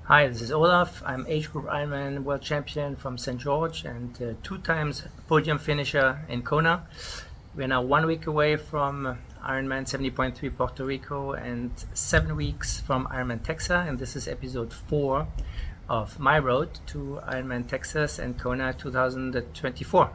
Hi, this is Olaf. I'm age group Ironman world champion from St. George and two times podium finisher in Kona. We're now 1 week away from Ironman 70.3 Puerto Rico and 7 weeks from Ironman Texas, and this is episode 4 of my road to Ironman Texas and Kona 2024.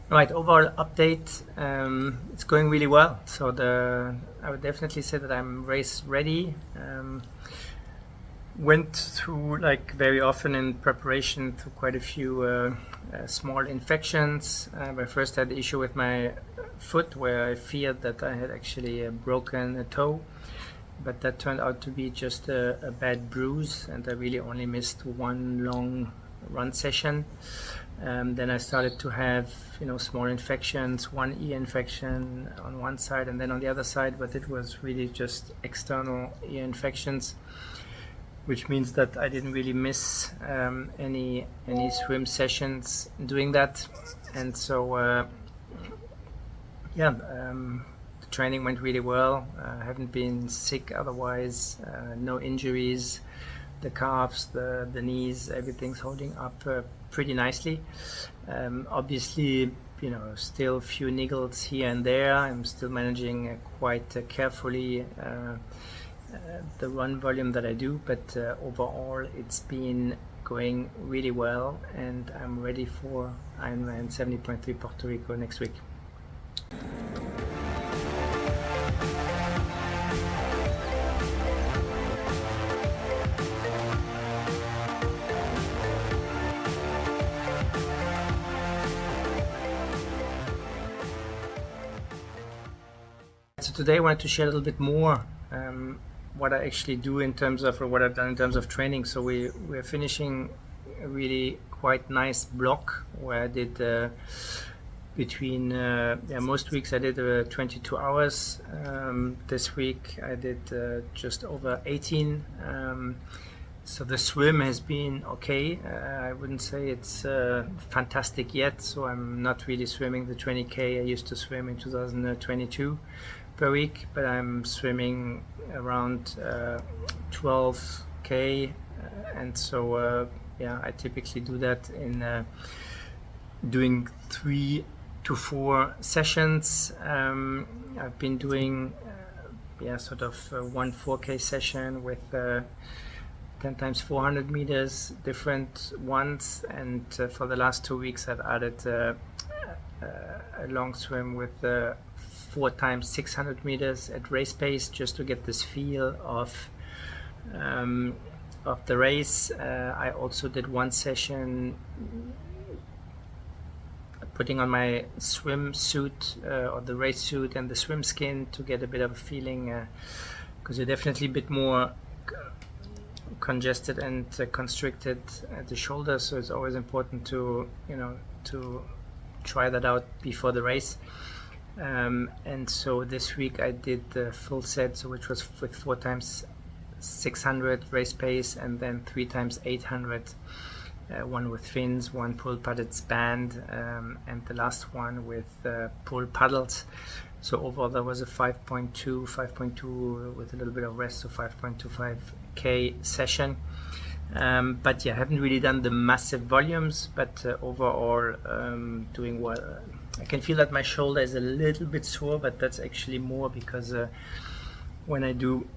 Right, overall update, it's going really well. So I would definitely say that I'm race ready. Went through, like very often in preparation, through quite a few small infections. I first had the issue with my foot where I feared that I had actually broken a toe, but that turned out to be just a bad bruise, and I really only missed one long run session. Then I started to have small infections, one ear infection on one side and then on the other side, but it was really just external ear infections, which means that I didn't really miss any swim sessions doing that. And so the training went really well. I haven't been sick otherwise, no injuries. The calves, the knees, everything's holding up pretty nicely. Obviously, still a few niggles here and there. I'm still managing quite carefully the run volume that I do, but overall it's been going really well, and I'm ready for Ironman 70.3 Puerto Rico next week. So today I wanted to share a little bit more what I actually do in terms of, or what I've done in terms of training. So we're finishing a really quite nice block where I did between most weeks I did 22 hours. This week I did just over 18. So the swim has been okay. I wouldn't say it's fantastic yet, so I'm not really swimming the 20K I used to swim in 2022 per week, but I'm swimming around 12K, and so I typically do that in doing 3 to 4 sessions. I've been doing sort of one 4K session with 10 times 400 meters, different ones, and for the last 2 weeks I've added a long swim with 4 times 600 meters at race pace, just to get this feel of the race. I also did one session putting on my swim suit or the race suit and the swim skin to get a bit of a feeling, because you're definitely a bit more congested and constricted at the shoulder, so it's always important to try that out before the race. And so this week I did the full set, so which was with 4 times 600 race pace and then 3 times 800, one with fins, one pull padded band, and the last one with pull paddles. So overall there was a 5.2 with a little bit of rest, so 5.25K session. But I haven't really done the massive volumes, but overall doing well. I can feel that my shoulder is a little bit sore, but that's actually more because when I do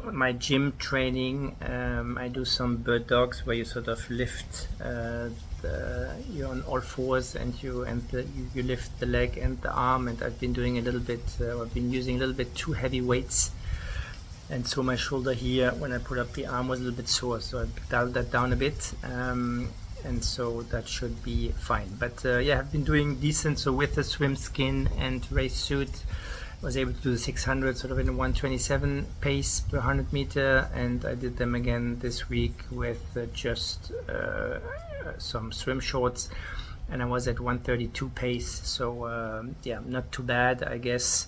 my gym training, I do some bird dogs where you sort of lift you're on all fours and you lift the leg and the arm, and I've been doing a little bit I've been using a little bit too heavy weights, and so my shoulder here when I put up the arm was a little bit sore, so I dialed that down a bit, and so that should be fine. But I've been doing decent. So with the swim skin and race suit, I was able to do the 600 sort of in a 127 pace per 100 meter, and I did them again this week with just some swim shorts, and I was at 132 pace, so not too bad, I guess.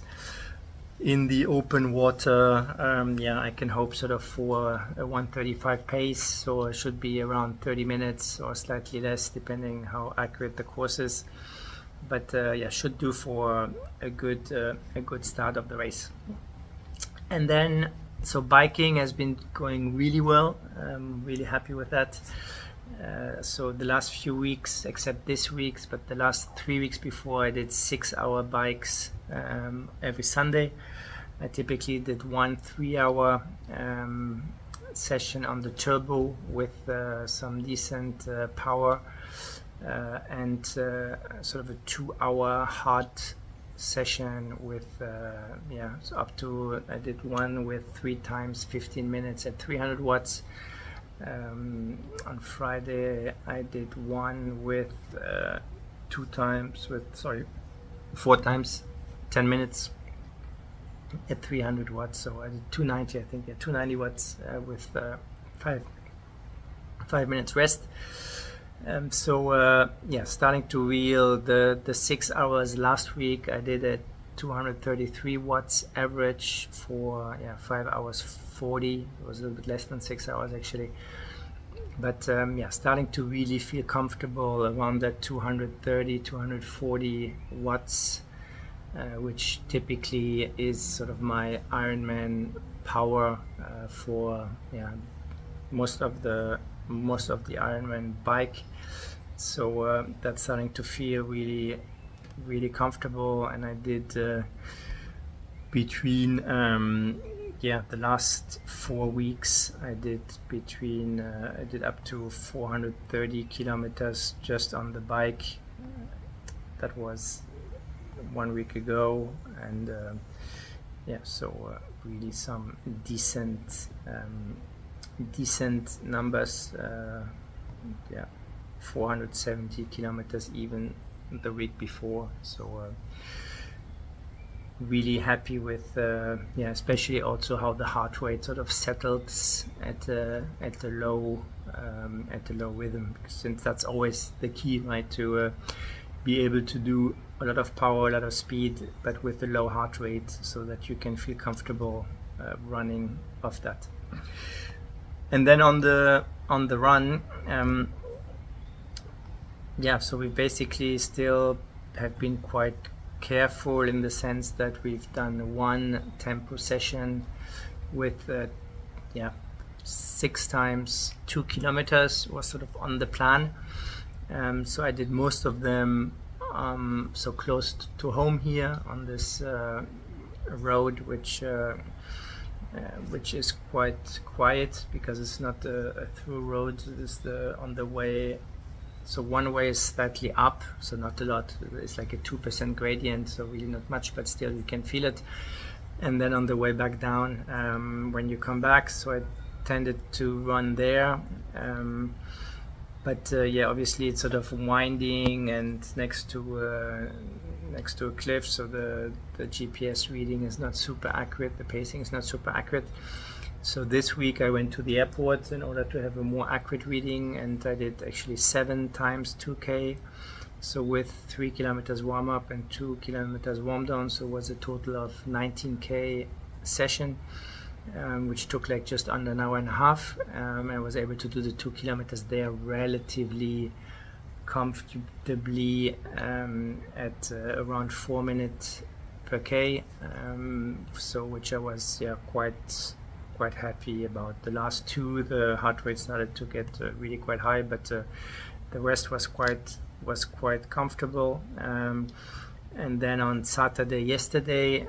in the open water. I can hope sort of for a 1:35 pace, so it should be around 30 minutes or slightly less, depending how accurate the course is. But should do for a good start of the race. And then, so biking has been going really well. I'm really happy with that. So the last few weeks, except this week's, but the last 3 weeks before, I did 6-hour bikes every Sunday. I typically did 1 3-hour session on the turbo with some decent power, and sort of a 2-hour hard session with so up to, I did one with 3 times 15 minutes at 300 watts. On Friday I did one with 4 times 10 minutes at 300 watts. So I did 290, I think, 290 watts with 5 minutes rest. Starting to reel the 6 hours last week. I did at 233 watts average for 5 hours 40. It was a little bit less than 6 hours actually, but starting to really feel comfortable around that 230 240 watts, which typically is sort of my Ironman power for most of the Ironman bike. So that's starting to feel really, really comfortable. And I did between the last 4 weeks, I did up to 430 kilometers just on the bike. That was 1 week ago, and really some decent numbers. 470 kilometers even the week before. So really happy with especially also how the heart rate sort of settles at the low rhythm, since that's always the key, right? To be able to do a lot of power, a lot of speed, but with a low heart rate, so that you can feel comfortable running off that. And then on the run, so we basically still have been quite careful in the sense that we've done 1 tempo session with 6 times 2 kilometers was sort of on the plan. So I did most of them so close to home here on this road, which is quite quiet because it's not a through road. It's on the way. So one way is slightly up, so not a lot. It's like a 2% gradient, so really not much, but still you can feel it. And then on the way back down, when you come back, so I tended to run there. But obviously it's sort of winding and next to a cliff, so the GPS reading is not super accurate, the pacing is not super accurate. So this week I went to the airport in order to have a more accurate reading, and I did actually 7 times 2K, so with 3 kilometers warm up and 2 kilometers warm down, so it was a total of 19K session, which took like just under an hour and a half. I was able to do the 2 kilometers there relatively comfortably at around 4 minutes per K, so which I was quite happy about. The last 2, the heart rate started to get really quite high, but the rest was quite comfortable. And then on yesterday,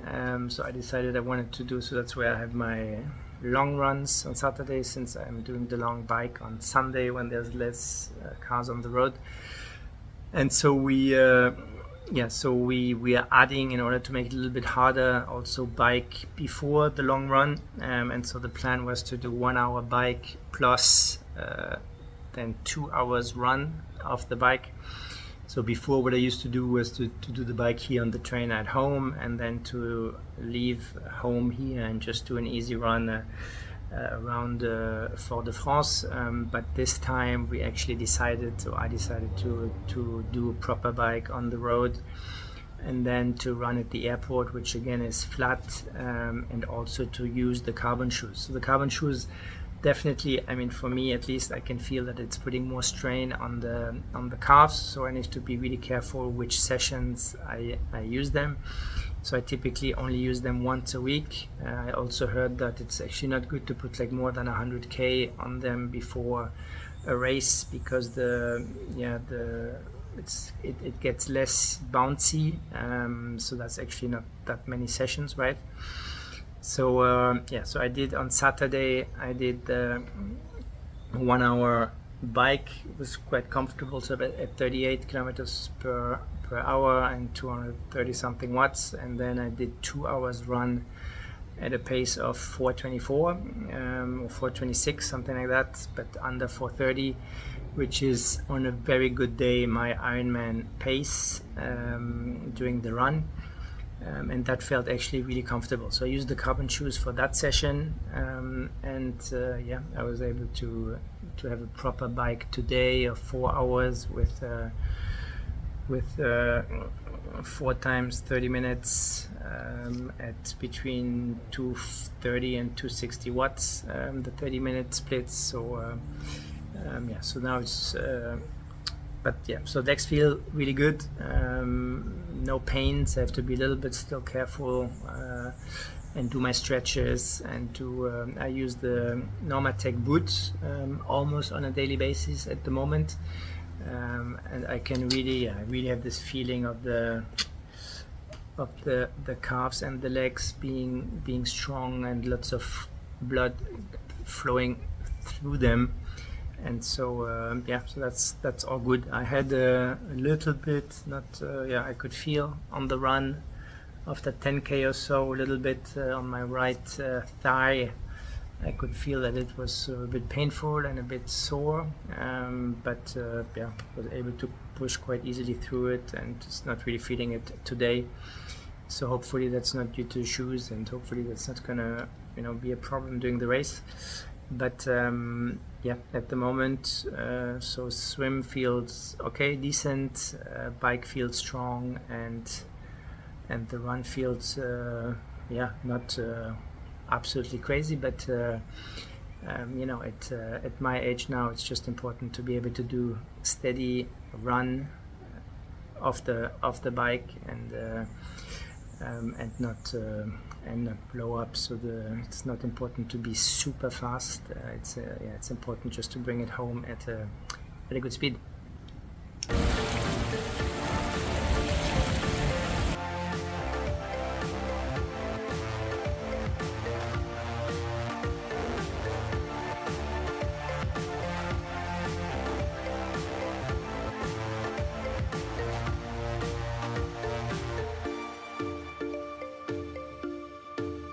so I decided I wanted to do, so that's where I have my long runs on Saturday, since I'm doing the long bike on Sunday when there's less cars on the road. And so we are adding, in order to make it a little bit harder, also bike before the long run. And so the plan was to do 1 hour bike plus then 2 hours run off the bike. So before, what I used to do was to do the bike here on the train at home, and then to leave home here and just do an easy run around Fort de France. But this time I decided to do a proper bike on the road, and then to run at the airport, which again is flat, and also to use the carbon shoes. So the carbon shoes definitely, I mean, for me at least, I can feel that it's putting more strain on the calves, so I need to be really careful which sessions I use them. So I typically only use them once a week. I also heard that it's actually not good to put like more than 100k on them before a race, because it gets less bouncy. So that's actually not that many sessions, right? So so I did on Saturday. I did 1 hour bike. It was quite comfortable, so at 38 kilometers per hour and 230 something watts. And then I did 2 hours run at a pace of 424 or 426, something like that, but under 430, which is on a very good day my Ironman pace during the run. And that felt actually really comfortable. So I used the carbon shoes for that session, I was able to have a proper bike today of 4 hours with 4 times 30 minutes at between 230 and 260 watts, the 30-minute splits. So now it's so legs feel really good. No pains. I have to be a little bit still careful and do my stretches, and I use the Normatec boots almost on a daily basis at the moment, and I can really have this feeling of the calves and the legs being strong and lots of blood flowing through them. And so that's all good. I had a little bit, I could feel on the run after 10k or so, a little bit on my right thigh. I could feel that it was a bit painful and a bit sore, but was able to push quite easily through it, and just not really feeling it today. So hopefully that's not due to shoes, and hopefully that's not gonna be a problem during the race. But at the moment, so swim feels okay, decent, bike feels strong, and the run feels not absolutely crazy, but at my age now, it's just important to be able to do steady run off the bike, and not blow up. So it's not important to be super fast. It's important just to bring it home at a good speed.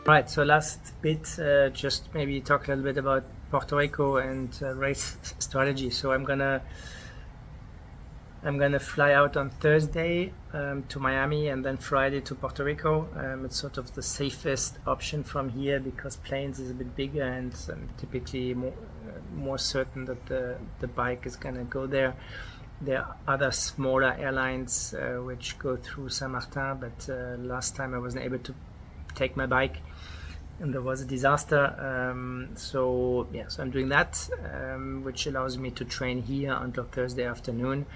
Right, so last bit, just maybe talk a little bit about Puerto Rico and race strategy. So I'm gonna fly out on Thursday to Miami, and then Friday to Puerto Rico. It's sort of the safest option from here, because planes is a bit bigger, and typically more certain that the bike is gonna go there. There are other smaller airlines which go through Saint Martin, but last time I wasn't able to take my bike, and there was a disaster. So I'm doing that, which allows me to train here until Thursday afternoon,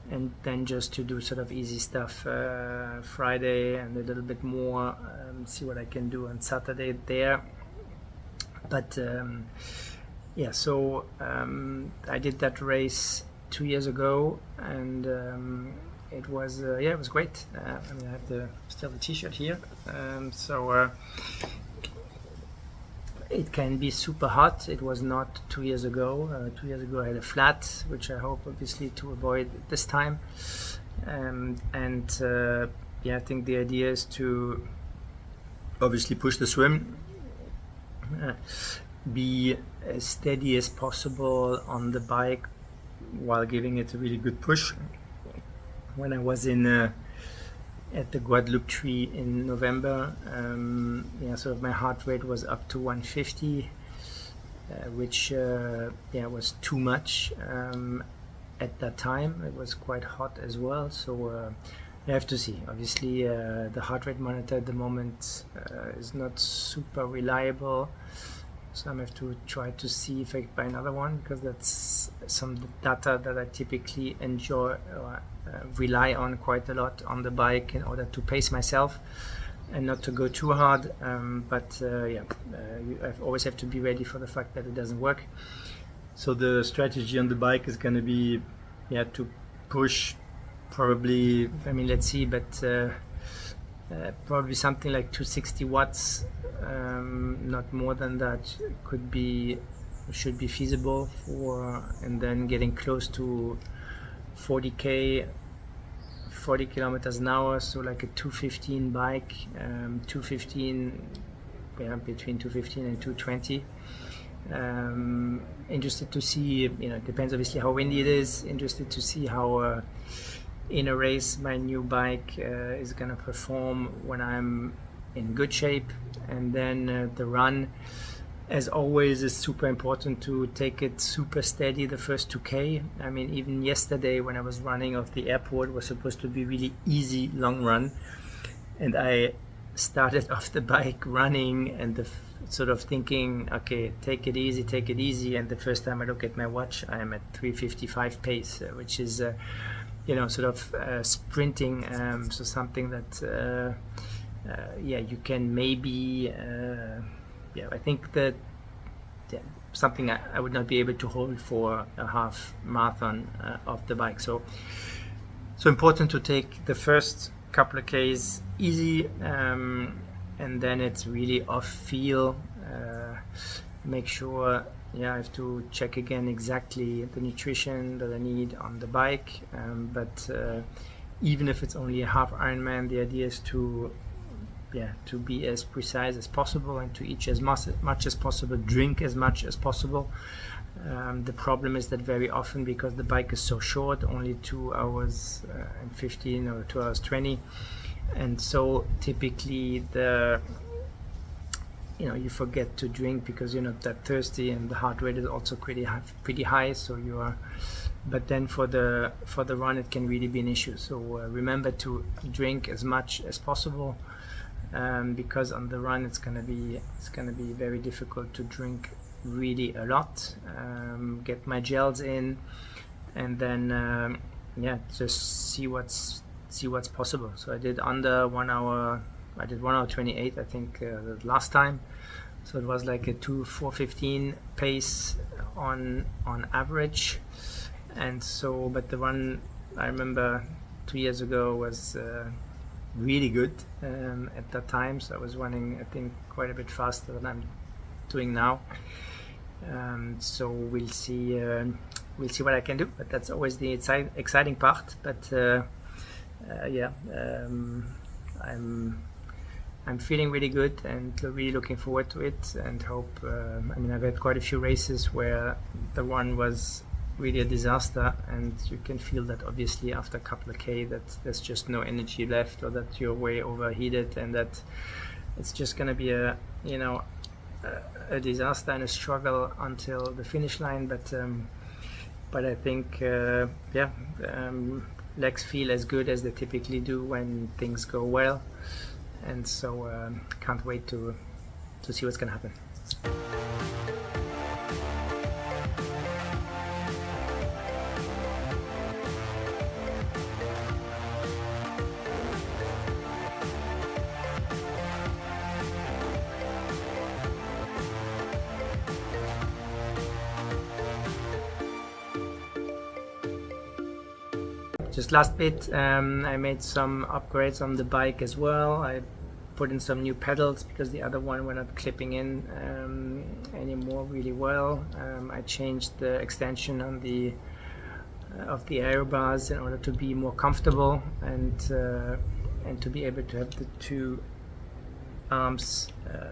and then just to do sort of easy stuff Friday, and a little bit more, see what I can do on Saturday there. But I did that race 2 years ago, and it was great. I have still the t-shirt here, it can be super hot. It was not 2 years ago. 2 years ago I had a flat, which I hope obviously to avoid this time. I think the idea is to obviously push the swim, be as steady as possible on the bike while giving it a really good push. When I was at the Guadalupe tree in November, so my heart rate was up to 150, which was too much at that time. It was quite hot as well, so You have to see. Obviously, the heart rate monitor at the moment is not super reliable, so I have to try to see if I can buy another one, because that's some data that I typically enjoy or rely on quite a lot on the bike in order to pace myself and not to go too hard. You always have to be ready for the fact that it doesn't work. So the strategy on the bike is going to be, to push probably, let's see, but probably something like 260 watts, not more than that, should be feasible for, and then getting close to 40 kilometers an hour, so like a 215 bike, 215, between 215 and 220. Interested to see, it depends obviously how windy it is, interested to see how in a race my new bike is going to perform when I'm in good shape. And then the run, as always, is super important to take it super steady the first 2K. Even yesterday when I was running off the airport, was supposed to be really easy long run, and I started off the bike running and sort of thinking, okay, take it easy, and the first time I look at my watch, I am at 3:55 pace, which is sprinting, so something that you can maybe I think that something I would not be able to hold for a half marathon of the bike. So important to take the first couple of Ks easy, and then it's really off feel. Make sure, I have to check again exactly the nutrition that I need on the bike. But even if it's only a half Ironman, the idea is to be as precise as possible and to eat as much as possible, drink as much as possible. The problem is that very often, because the bike is so short, only 2 hours and 15 or 2 hours 20, and so typically you forget to drink because you're not that thirsty, and the heart rate is also pretty high. So but then for the run, it can really be an issue. So remember to drink as much as possible, because on the run it's gonna be very difficult to drink really a lot. Get my gels in, and then just see what's possible. So I did under 1 hour. I did 1 hour 28, I think, the last time. So it was like a 4:15 pace on average. And so, but the run, I remember 2 years ago, was really good at that time. So I was running, I think, quite a bit faster than I'm doing now. So we'll see what I can do. But that's always the exciting part. But I'm feeling really good and really looking forward to it, and hope. I've had quite a few races where the run was really a disaster, and you can feel that obviously after a couple of K that there's just no energy left, or that you're way overheated, and that it's just going to be a disaster and a struggle until the finish line. But I think legs feel as good as they typically do when things go well, and so can't wait to see what's going to happen. Just last bit, I made some upgrades on the bike as well. I put in some new pedals because the other one were not clipping in anymore really well. I changed the extension on of the aero bars in order to be more comfortable, and to be able to have the two arms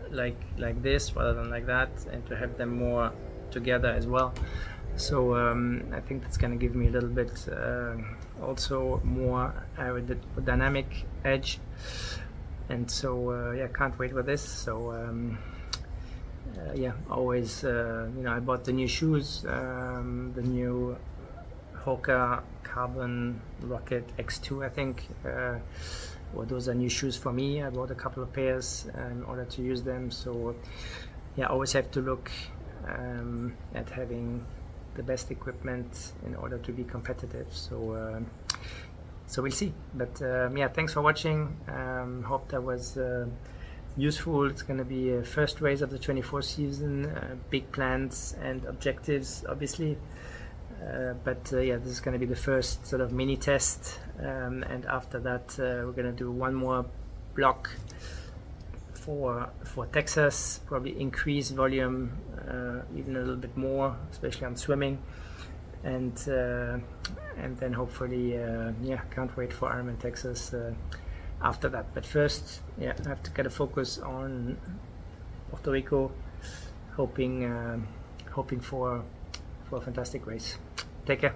like this rather than like that, and to have them more together as well. So I think that's going to give me a little bit also more aerodynamic edge, and so can't wait for this. So always I bought the new shoes, the new Hoka Carbon Rocket X2, I think. Well, those are new shoes for me. I bought a couple of pairs in order to use them. So yeah, always have to look at having the best equipment in order to be competitive. So we'll see. But yeah, thanks for watching. Hope that was useful. It's going to be a first race of the 24 season. Big plans and objectives, obviously. But yeah, this is going to be the first sort of mini test, and after that we're going to do one more block for Texas, probably increase volume even a little bit more, especially on swimming, and then hopefully yeah, can't wait for Ironman Texas after that. But first, yeah, I have to get a focus on Puerto Rico, hoping for a fantastic race. Take care.